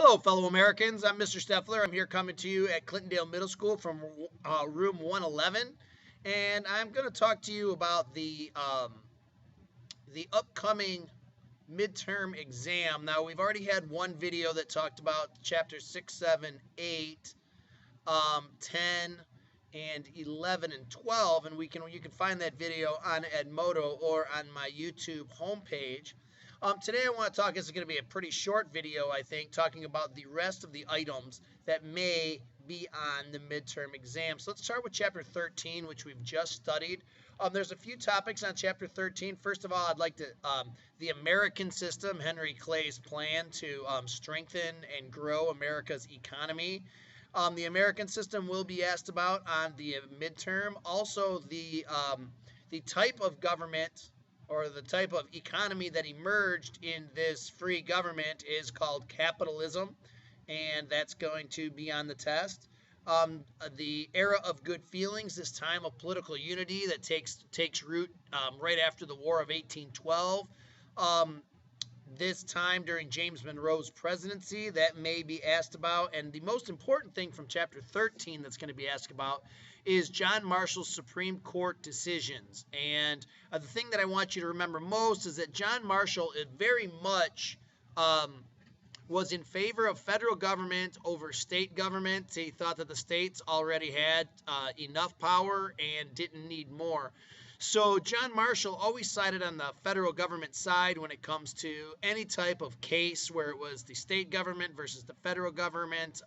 Hello, fellow Americans. I'm Mr. Steffler. I'm here coming to you at Clintondale Middle School from room 111, and I'm going to talk to you about the upcoming midterm exam. Now, we've already had one video that talked about chapter 6, 7, 8, 10, and 11 and 12, and you can find that video on Edmodo or on my YouTube homepage. Today I want to talk, this is going to be a pretty short video, I think, talking about the rest of the items that may be on the midterm exam. So let's start with chapter 13, which we've just studied. There's a few topics on chapter 13. First of all, I'd like to, the American system, Henry Clay's plan to strengthen and grow America's economy. The American system will be asked about on the midterm. Also, the type of government or the type of economy that emerged in this free government is called capitalism, and that's going to be on the test. The era of good feelings, this time of political unity that takes root right after the War of 1812. This time during James Monroe's presidency, that may be asked about. And the most important thing from chapter 13 that's going to be asked about is John Marshall's Supreme Court decisions. And the thing that I want you to remember most is that John Marshall is very much was in favor of federal government over state government. He thought that the states already had enough power and didn't need more. So John Marshall always sided on the federal government side when it comes to any type of case where it was the state government versus the federal government.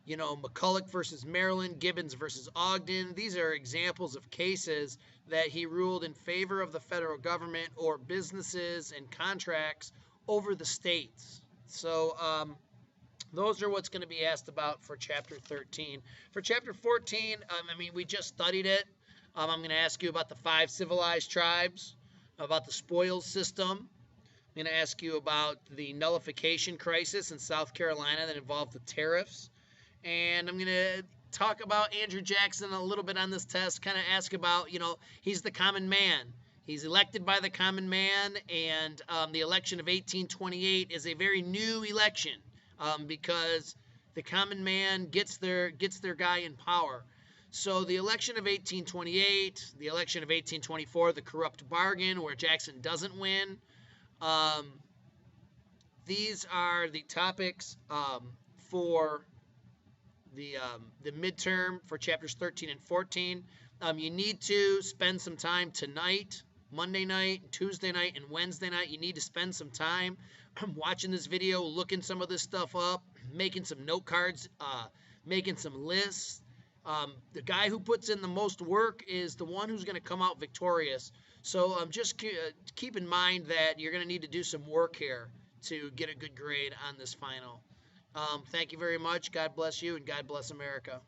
McCulloch versus Maryland, Gibbons versus Ogden. These are examples of cases that he ruled in favor of the federal government or businesses and contracts over the states. So those are what's going to be asked about for chapter 13. For chapter 14, we just studied it. I'm going to ask you about the 5 civilized tribes, about the spoils system. I'm going to ask you about the nullification crisis in South Carolina that involved the tariffs. And I'm going to talk about Andrew Jackson a little bit on this test, kind of ask about, he's the common man. He's elected by the common man, and the election of 1828 is a very new election because the common man gets their guy in power. So the election of 1828, the election of 1824, the corrupt bargain where Jackson doesn't win. These are the topics for the midterm for chapters 13 and 14. You need to spend some time tonight, Monday night, Tuesday night, and Wednesday night. You need to spend some time watching this video, looking some of this stuff up, making some note cards, making some lists. The guy who puts in the most work is the one who's going to come out victorious. So just keep in mind that you're going to need to do some work here to get a good grade on this final. Thank you very much. God bless you, and God bless America.